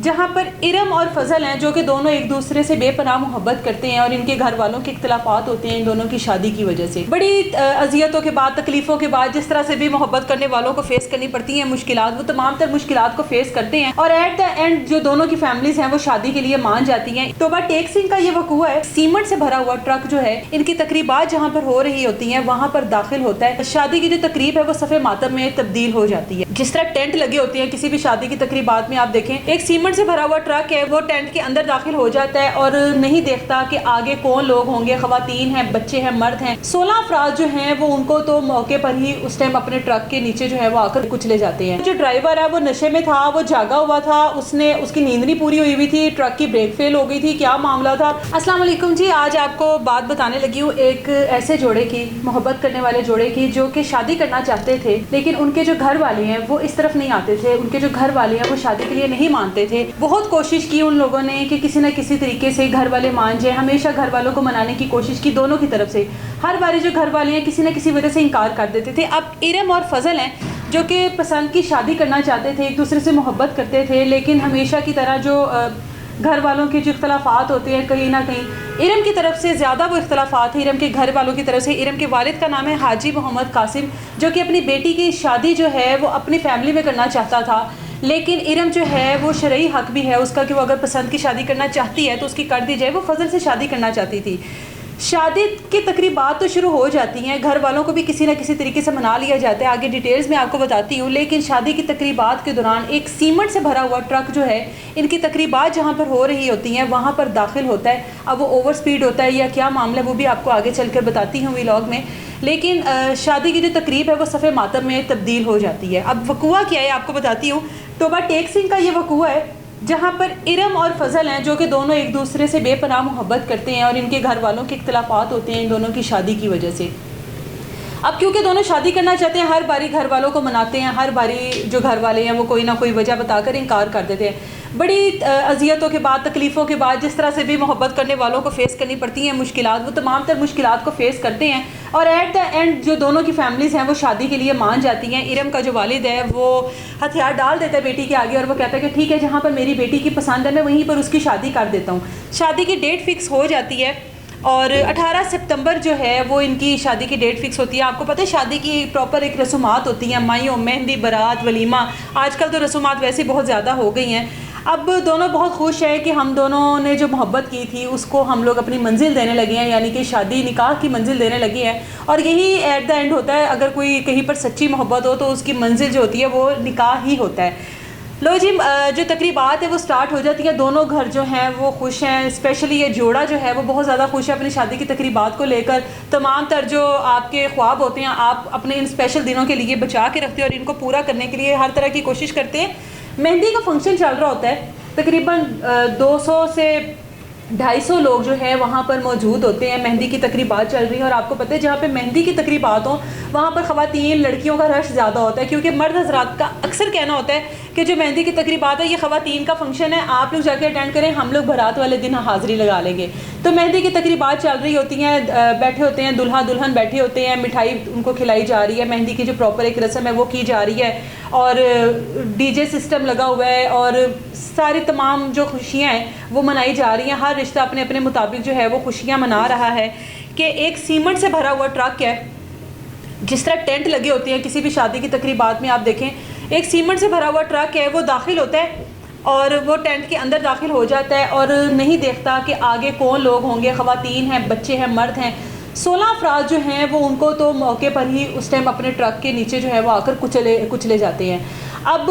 جہاں پر ارم اور فضل ہیں جو کہ دونوں ایک دوسرے سے بے پناہ محبت کرتے ہیں اور ان کے گھر والوں کے اختلافات ہوتے ہیں ان دونوں کی شادی کی وجہ سے. بڑی اذیتوں کے بعد، تکلیفوں کے بعد، جس طرح سے بھی محبت کرنے والوں کو فیس کرنی پڑتی ہیں مشکلات، وہ تمام تر مشکلات کو فیس کرتے ہیں اور ایٹ دا اینڈ جو دونوں کی فیملیز ہیں وہ شادی کے لیے مان جاتی ہیں. توبہ ٹیک سنگھ کا یہ وقوع ہے. سیمنٹ سے بھرا ہوا ٹرک جو ہے ان کی تقریبات جہاں پر ہو رہی ہوتی ہیں وہاں پر داخل ہوتا ہے. شادی کی جو تقریب ہے وہ صف ماتم میں تبدیل ہو جاتی ہے. جس طرح ٹینٹ لگے ہوتے ہیں کسی بھی شادی کی تقریبات میں، آپ دیکھیں ایک سیمنٹ سے بھرا ہوا ٹرک ہے، وہ ٹینٹ کے اندر داخل ہو جاتا ہے اور نہیں دیکھتا کہ آگے کون لوگ ہوں گے. خواتین ہیں، بچے ہیں، مرد ہیں. 16 افراد جو ہیں وہ ان کو تو موقع پر ہی اس ٹائم اپنے ٹرک کے نیچے جو ہے وہ آ کر کچلے جاتے ہیں. جو ڈرائیور ہے وہ نشے میں تھا، وہ جاگا ہوا تھا، اس کی نیند نہیں پوری ہوئی تھی، ٹرک کی بریک فیل ہو گئی تھی. کیا معاملہ تھا؟ السلام علیکم جی. آج آپ کو بات بتانے لگی ہوں ایک ایسے جوڑے کی، محبت کرنے والے جوڑے کی، جو کہ شادی کرنا چاہتے تھے لیکن ان کے جو گھر والے ہیں وہ اس طرف نہیں آتے تھے. ان کے جو گھر والے ہیں وہ شادی کے لیے نہیں مانتے تھے. بہت کوشش کی ان لوگوں نے کہ کسی نہ کسی طریقے سے گھر والے مان جائیں. ہمیشہ گھر والوں کو منانے کی کوشش کی دونوں کی طرف سے. ہر باری جو گھر والے ہیں کسی نہ کسی وجہ سے انکار کر دیتے تھے. اب ارم اور فضل ہیں جو کہ پسند کی شادی کرنا چاہتے تھے، ایک دوسرے سے محبت کرتے تھے، لیکن ہمیشہ کی طرح جو گھر والوں کے جو اختلافات ہوتے ہیں کہیں نہ کہیں ارم کی طرف سے زیادہ وہ اختلافات ہیں ارم کے گھر والوں کی طرف سے. ارم کے والد کا نام ہے حاجی محمد قاسم، جو کہ اپنی بیٹی کی شادی جو ہے وہ اپنی فیملی میں کرنا چاہتا تھا، لیکن ارم جو ہے وہ شرعی حق بھی ہے اس کا کہ وہ اگر پسند کی شادی کرنا چاہتی ہے تو اس کی کر دی جائے. وہ فضل سے شادی کرنا چاہتی تھی. شادی کی تقریبات تو شروع ہو جاتی ہیں، گھر والوں کو بھی کسی نہ کسی طریقے سے منا لیا جاتا ہے. آگے ڈیٹیلز میں آپ کو بتاتی ہوں. لیکن شادی کی تقریبات کے دوران ایک سیمنٹ سے بھرا ہوا ٹرک جو ہے ان کی تقریبات جہاں پر ہو رہی ہوتی ہیں وہاں پر داخل ہوتا ہے. اب وہ اوور سپیڈ ہوتا ہے یا کیا معاملہ ہے وہ بھی آپ کو آگے چل کر بتاتی ہوں ویلاگ میں. لیکن شادی کی جو تقریب ہے وہ صف ماتم میں تبدیل ہو جاتی ہے. اب وقوع کیا ہے آپ کو بتاتی ہوں. توبہ ٹیک سنگھ کا یہ وقوع ہے جہاں پر ارم اور فضل ہیں جو کہ دونوں ایک دوسرے سے بے پناہ محبت کرتے ہیں اور ان کے گھر والوں کے اختلافات ہوتے ہیں ان دونوں کی شادی کی وجہ سے. اب کیونکہ دونوں شادی کرنا چاہتے ہیں، ہر باری گھر والوں کو مناتے ہیں، ہر باری جو گھر والے ہیں وہ کوئی نہ کوئی وجہ بتا کر انکار کر دیتے ہیں. بڑی اذیتوں کے بعد، تکلیفوں کے بعد، جس طرح سے بھی محبت کرنے والوں کو فیس کرنی پڑتی ہیں مشکلات، وہ تمام تر مشکلات کو فیس کرتے ہیں اور ایٹ دا اینڈ جو دونوں کی فیملیز ہیں وہ شادی کے لیے مان جاتی ہیں. ارم کا جو والد ہے وہ ہتھیار ڈال دیتا ہے بیٹی کے آگے اور وہ کہتا ہے کہ ٹھیک ہے جہاں پر میری بیٹی کی پسند ہے میں وہیں پر اس کی شادی کر دیتا ہوں. شادی کی ڈیٹ فکس ہو جاتی ہے اور 18 سپتمبر جو ہے وہ ان کی شادی کی ڈیٹ فکس ہوتی ہے. آپ کو پتہ ہے شادی کی پراپر ایک رسومات ہوتی ہیں، مائیوں، مہندی، بارات، ولیمہ. آج کل تو رسومات ویسے بہت زیادہ ہو گئی ہیں. اب دونوں بہت خوش ہیں کہ ہم دونوں نے جو محبت کی تھی اس کو ہم لوگ اپنی منزل دینے لگے ہیں، یعنی کہ شادی نکاح کی منزل دینے لگے ہیں. اور یہی ایٹ دا اینڈ ہوتا ہے، اگر کوئی کہیں پر سچی محبت ہو تو اس کی منزل جو ہوتی ہے وہ نکاح ہی ہوتا ہے. لو جی، جو تقریبات ہے وہ سٹارٹ ہو جاتی ہیں. دونوں گھر جو ہیں وہ خوش ہیں. اسپیشلی یہ جوڑا جو ہے وہ بہت زیادہ خوش ہے اپنی شادی کی تقریبات کو لے کر. تمام تر جو آپ کے خواب ہوتے ہیں آپ اپنے ان اسپیشل دنوں کے لیے بچا کے رکھتے ہیں اور ان کو پورا کرنے کے لیے ہر طرح کی کوشش کرتے ہیں. مہندی کا فنکشن چل رہا ہوتا ہے، تقریباً 200 سے 250 لوگ جو ہے وہاں پر موجود ہوتے ہیں. مہندی کی تقریبات چل رہی ہیں اور آپ کو پتہ ہے جہاں پہ مہندی کی تقریبات ہوں وہاں پر خواتین، لڑکیوں کا رش زیادہ ہوتا ہے، کیونکہ مرد حضرات کا اکثر کہنا ہوتا ہے کہ جو مہندی کی تقریبات ہے یہ خواتین کا فنکشن ہے، آپ لوگ جا کے اٹینڈ کریں، ہم لوگ بارات والے دن حاضری لگا لیں گے. تو مہندی کی تقریبات چل رہی ہوتی ہیں، بیٹھے ہوتے ہیں دلہا دلہن بیٹھے ہوتے ہیں، مٹھائی ان کو کھلائی جا رہی ہے، مہندی کی جو پراپر ایک رسم ہے وہ کی جا رہی ہے اور ڈی جے سسٹم لگا ہوا ہے اور ساری تمام جو خوشیاں ہیں وہ منائی جا رہی ہیں. ہر رشتہ اپنے اپنے مطابق جو ہے وہ خوشیاں منا رہا ہے. کہ ایک سیمنٹ سے بھرا ہوا ٹرک ہے، جس طرح ٹینٹ لگے ہوتے ہیں کسی بھی شادی کی تقریبات میں، آپ دیکھیں ایک سیمنٹ سے بھرا ہوا ٹرک ہے، وہ داخل ہوتا ہے اور وہ ٹینٹ کے اندر داخل ہو جاتا ہے اور نہیں دیکھتا کہ آگے کون لوگ ہوں گے. خواتین ہیں، بچے ہیں، مرد ہیں. 16 افراد جو ہیں وہ ان کو تو موقع پر ہی اس ٹائم اپنے ٹرک کے نیچے جو ہے وہ آ کر کچلے جاتے ہیں. اب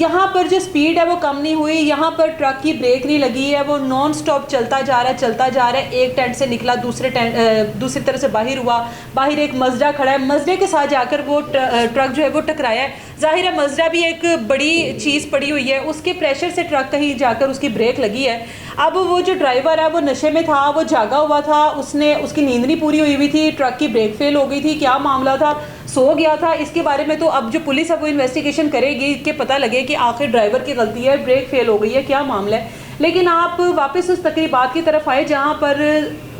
یہاں پر جو سپیڈ ہے وہ کم نہیں ہوئی، یہاں پر ٹرک کی بریک نہیں لگی ہے، وہ نان سٹاپ چلتا جا رہا ہے. ایک ٹینٹ سے نکلا دوسری طرف سے باہر ہوا، باہر ایک مزدہ کھڑا ہے، مزدے کے ساتھ جا کر وہ ٹرک جو ہے وہ ٹکرایا ہے. ظاہر ہے مزدہ بھی ایک بڑی چیز پڑی ہوئی ہے، اس کے پریشر سے ٹرک کہیں جا کر اس کی بریک لگی ہے. اب وہ جو ڈرائیور ہے وہ نشے میں تھا، وہ جاگا ہوا تھا، اس کی نیند نہیں پوری ہوئی تھی، ٹرک کی بریک فیل ہو گئی تھی. کیا معاملہ تھا؟ سو گیا تھا. اس کے بارے میں تو اب جو پولیس ہے وہ انویسٹیگیشن کرے گی کہ پتہ لگے کہ آخر ڈرائیور کی غلطی ہے، بریک فیل ہو گئی ہے، کیا معاملہ ہے. لیکن آپ واپس اس تقریبات کی طرف آئے جہاں پر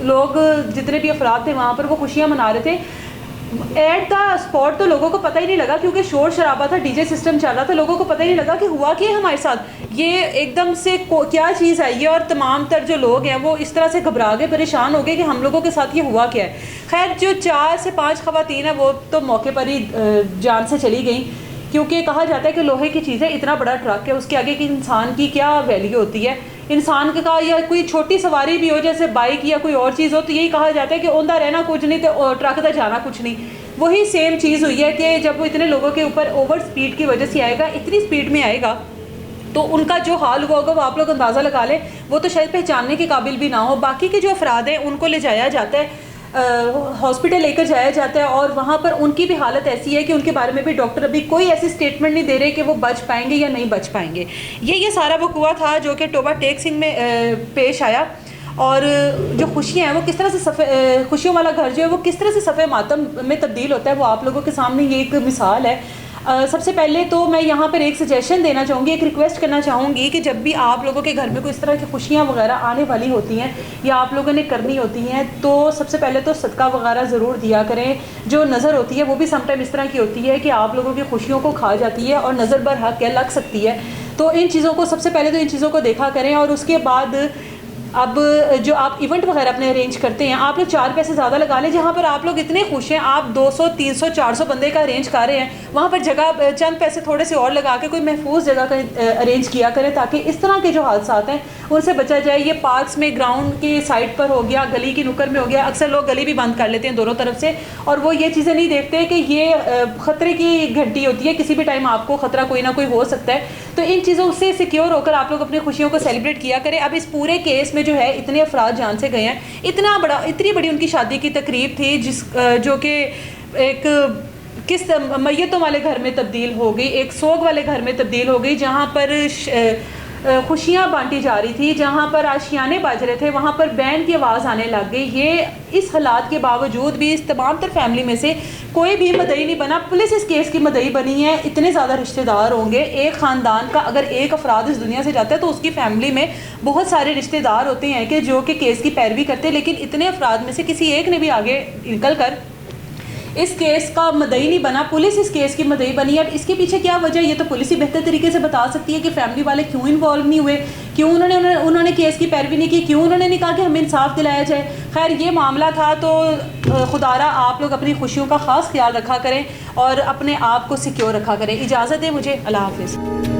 لوگ جتنے بھی افراد تھے وہاں پر وہ خوشیاں منا رہے تھے. ایٹ دا اسپاٹ تو لوگوں کو پتہ ہی نہیں لگا کیونکہ شور شرابہ تھا, ڈی جے سسٹم چل رہا تھا, لوگوں کو پتہ ہی نہیں لگا کہ ہوا کیا ہمارے ساتھ, یہ ایک دم سے کیا چیز آئی ہے, اور تمام تر جو لوگ ہیں وہ اس طرح سے گھبرا گئے, پریشان ہو گئے کہ ہم لوگوں کے ساتھ یہ ہوا کیا ہے. خیر جو 4 سے 5 خواتین ہیں وہ تو موقع پر ہی جان سے چلی گئیں, کیونکہ کہا جاتا ہے کہ لوہے کی چیزیں, اتنا بڑا ٹرک ہے, اس کے آگے کہ انسان کی کیا ویلیو ہوتی ہے. انسان کا یا کوئی چھوٹی سواری بھی ہو جیسے بائک یا کوئی اور چیز ہو تو یہی کہا جاتا ہے کہ اوندا رہنا کچھ نہیں تو ٹرک تک جانا کچھ نہیں. وہی سیم چیز ہوئی ہے کہ جب وہ اتنے لوگوں کے اوپر اوور سپیڈ کی وجہ سے آئے گا, اتنی سپیڈ میں آئے گا تو ان کا جو حال ہوا ہوگا وہ آپ لوگ اندازہ لگا لیں, وہ تو شاید پہچاننے کے قابل بھی نہ ہو. باقی کے جو افراد ہیں ان کو لے جایا جاتا ہے, ہاسپٹل لے کر جایا جاتا ہے, اور وہاں پر ان کی بھی حالت ایسی ہے کہ ان کے بارے میں بھی ڈاکٹر ابھی کوئی ایسی اسٹیٹمنٹ نہیں دے رہے کہ وہ بچ پائیں گے یا نہیں بچ پائیں گے. یہ سارا وقوع تھا جو کہ ٹوبہ ٹیک سنگھ میں پیش آیا, اور جو خوشیاں ہیں وہ کس طرح سے خوشیوں والا گھر جو ہے وہ کس طرح سے صفحہ ماتم میں تبدیل ہوتا ہے, وہ آپ لوگوں کے سامنے یہ ایک مثال ہے. سب سے پہلے تو میں یہاں پر ایک سجیشن دینا چاہوں گی, ایک ریکویسٹ کرنا چاہوں گی کہ جب بھی آپ لوگوں کے گھر میں کوئی اس طرح کی خوشیاں وغیرہ آنے والی ہوتی ہیں یا آپ لوگوں نے کرنی ہوتی ہیں تو سب سے پہلے تو صدقہ وغیرہ ضرور دیا کریں. جو نظر ہوتی ہے وہ بھی سم ٹائم اس طرح کی ہوتی ہے کہ آپ لوگوں کی خوشیوں کو کھا جاتی ہے اور نظر برحق ہے, لگ سکتی ہے. تو ان چیزوں کو سب سے پہلے تو ان چیزوں کو دیکھا کریں, اور اس کے بعد اب جو آپ ایونٹ وغیرہ اپنے ارینج کرتے ہیں آپ لوگ 4 پیسے زیادہ لگا لیں. جہاں پر آپ لوگ اتنے خوش ہیں, آپ 200 300 400 بندے کا ارینج کر رہے ہیں, وہاں پر جگہ چند پیسے تھوڑے سے اور لگا کے کوئی محفوظ جگہ کا ارینج کیا کریں تاکہ اس طرح کے جو حادثات ہیں ان سے بچا جائے. یہ پارکس میں گراؤنڈ کی سائڈ پر ہو گیا, گلی کی نکر میں ہو گیا, اکثر لوگ گلی بھی بند کر لیتے ہیں دونوں طرف سے, اور وہ یہ چیزیں نہیں دیکھتے کہ یہ خطرے کی گھنٹی ہوتی ہے, کسی بھی ٹائم آپ کو خطرہ کوئی نہ کوئی ہو سکتا ہے. تو ان چیزوں سے سیکیور ہو کر آپ لوگ اپنی خوشیوں کو سیلیبریٹ کیا کریں. اب اس پورے کیس میں جو ہے اتنے افراد جان سے گئے ہیں, اتنی بڑی ان کی شادی کی تقریب تھی جو کہ ایک کس میتوں والے گھر میں تبدیل ہو گئی, ایک سوگ والے گھر میں تبدیل ہو گئی, جہاں پر خوشیاں بانٹی جا رہی تھی, جہاں پر آشیانے بج رہے تھے وہاں پر بینڈ کی آواز آنے لگ گئی. یہ اس حالات کے باوجود بھی اس تمام تر فیملی میں سے کوئی بھی مدعی نہیں بنا. پولیس اس کیس کی مدعی بنی ہے. اتنے زیادہ رشتہ دار ہوں گے ایک خاندان کا, اگر ایک افراد اس دنیا سے جاتا ہے تو اس کی فیملی میں بہت سارے رشتہ دار ہوتے ہیں کہ جو کہ کیس کی پیروی کرتے ہیں, لیکن اتنے افراد میں سے کسی ایک نے بھی آگے نکل کر اس کیس کا مدعی نہیں بنا. پولیس اس کیس کی مدعی بنی ہے. اب اس کے پیچھے کیا وجہ, یہ تو پولیس ہی بہتر طریقے سے بتا سکتی ہے کہ فیملی والے کیوں انوالو نہیں ہوئے, کیوں انہوں نے کیس کی پیروی نہیں کی, کیوں انہوں نے نہیں کہا کہ ہمیں انصاف دلایا جائے. خیر یہ معاملہ تھا, تو خدا را آپ لوگ اپنی خوشیوں کا خاص خیال رکھا کریں اور اپنے آپ کو سیکیور رکھا کریں. اجازت ہے مجھے, اللہ حافظ.